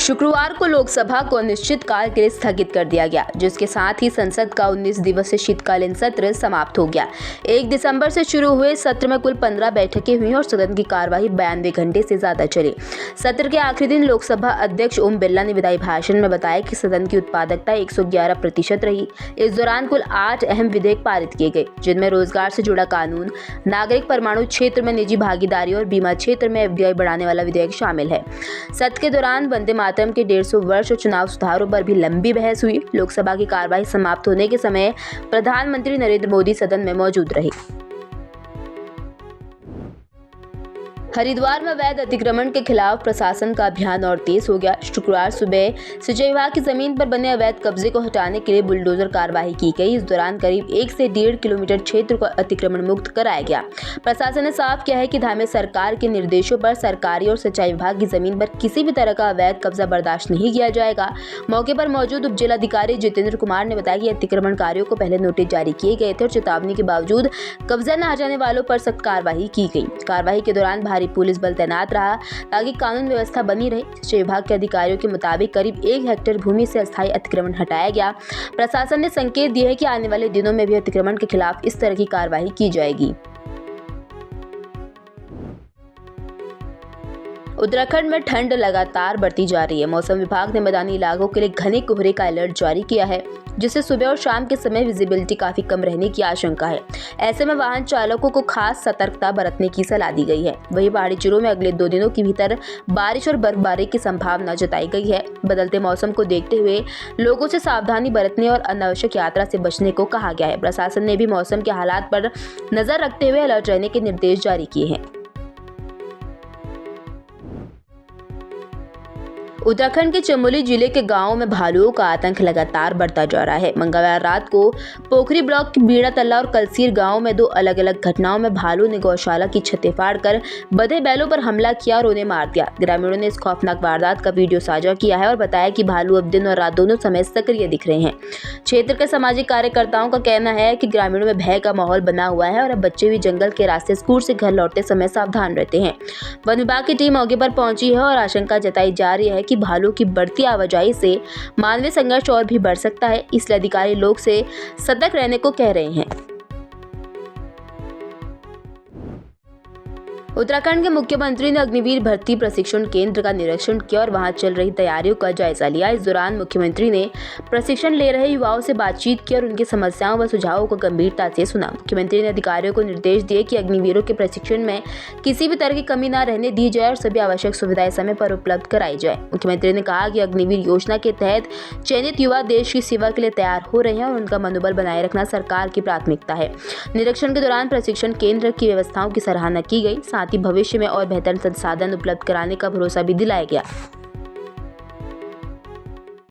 शुक्रवार को लोकसभा को अनिश्चितकाल के लिए स्थगित कर दिया गया, जिसके साथ ही संसद का 19 दिवसीय शीतकालीन सत्र समाप्त हो गया। 1 दिसंबर से शुरू हुए सत्र में कुल 15 बैठकें हुई और सदन की कार्यवाही 92 घंटे से ज्यादा चली। सत्र के आखिरी दिन लोकसभा अध्यक्ष ओम बिरला ने विधायी भाषण में बताया कि सदन की उत्पादकता 111% रही। इस दौरान कुल 8 अहम विधेयक पारित किए गए, जिनमें रोजगार से जुड़ा कानून, नागरिक परमाणु क्षेत्र में निजी भागीदारी और बीमा क्षेत्र में FDI बढ़ाने वाला विधेयक शामिल है। सत्र के दौरान वंदे मातरम के 150 वर्ष और चुनाव सुधारों पर भी लंबी बहस हुई। लोकसभा की कार्यवाही समाप्त होने के समय प्रधानमंत्री नरेंद्र मोदी सदन में मौजूद रहे। हरिद्वार में अवैध अतिक्रमण के खिलाफ प्रशासन का अभियान और तेज हो गया। शुक्रवार सुबह सिंचाई विभाग की जमीन पर बने अवैध कब्जे को हटाने के लिए बुलडोजर कार्रवाई की गई। इस दौरान करीब 1 से 1.5 किलोमीटर क्षेत्र को अतिक्रमण मुक्त कराया गया। प्रशासन ने साफ किया है कि धामी सरकार के निर्देशों पर सरकारी और सिंचाई विभाग की जमीन पर किसी भी तरह का अवैध कब्जा बर्दाश्त नहीं किया जाएगा। मौके पर मौजूद उप जिलाधिकारी जितेंद्र कुमार ने बताया कि अतिक्रमणकारियों को पहले नोटिस जारी किए गए थे और चेतावनी के बावजूद कब्जा न हटाने वालों पर सख्त कार्रवाई की गई। कार्रवाई के दौरान भारी पुलिस बल तैनात रहा ताकि कानून व्यवस्था बनी रहे। सिंचाई विभाग के अधिकारियों के मुताबिक करीब 1 हेक्टेयर भूमि से अस्थायी अतिक्रमण हटाया गया। प्रशासन ने संकेत दिए है कि आने वाले दिनों में भी अतिक्रमण के खिलाफ इस तरह की कार्रवाई की जाएगी। उत्तराखंड में ठंड लगातार बढ़ती जा रही है। मौसम विभाग ने मैदानी इलाकों के लिए घने कोहरे का अलर्ट जारी किया है, जिससे सुबह और शाम के समय विजिबिलिटी काफी कम रहने की आशंका है। ऐसे में वाहन चालकों को खास सतर्कता बरतने की सलाह दी गई है। वहीं पहाड़ी जिलों में अगले 2 दिनों के भीतर बारिश और बर्फबारी की संभावना जताई गई है। बदलते मौसम को देखते हुए लोगों से सावधानी बरतने और अनावश्यक यात्रा से बचने को कहा गया है। प्रशासन ने भी मौसम के हालात पर नजर रखते हुए अलर्ट रहने के निर्देश जारी किए हैं। उत्तराखंड के चमोली जिले के गांवों में भालुओं का आतंक लगातार बढ़ता जा रहा है। मंगलवार रात को पोखरी ब्लॉक के बीड़ा तल्ला और कलसीर गांव में 2 अलग-अलग घटनाओं में भालू ने गौशाला की छतें फाड़कर बंधे बैलों पर हमला किया और उन्हें मार दिया। ग्रामीणों ने इस खौफनाक वारदात का वीडियो साझा किया है और बताया कि भालू अब दिन और रात दोनों समय सक्रिय दिख रहे हैं। क्षेत्र के सामाजिक कार्यकर्ताओं का कहना है कि ग्रामीणों में भय का माहौल बना हुआ है और अब बच्चे भी जंगल के रास्ते स्कूल से घर लौटते समय सावधान रहते हैं। वन विभाग की टीम मौके पर पहुंची है और आशंका जताई जा रही है कि भालू की बढ़ती आवाजाही से मानवीय संघर्ष और भी बढ़ सकता है, इसलिए अधिकारी लोग से सतर्क रहने को कह रहे हैं। उत्तराखंड के मुख्यमंत्री ने अग्निवीर भर्ती प्रशिक्षण केंद्र का निरीक्षण किया और वहां चल रही तैयारियों का जायजा लिया। इस दौरान मुख्यमंत्री ने प्रशिक्षण ले रहे युवाओं से बातचीत की और उनकी समस्याओं व सुझावों को गंभीरता से सुना। मुख्यमंत्री ने अधिकारियों को निर्देश दिए कि अग्निवीरों के प्रशिक्षण में किसी भी तरह की कमी न रहने दी जाए और सभी आवश्यक सुविधाएं समय पर उपलब्ध कराई जाए। मुख्यमंत्री ने कहा कि अग्निवीर योजना के तहत चयनित युवा देश की सेवा के लिए तैयार हो रहे हैं और उनका मनोबल बनाए रखना सरकार की प्राथमिकता है। निरीक्षण के दौरान प्रशिक्षण केंद्र की व्यवस्थाओं की सराहना की गई, साथ ही भविष्य में और बेहतर संसाधन उपलब्ध कराने का भरोसा भी दिलाया गया।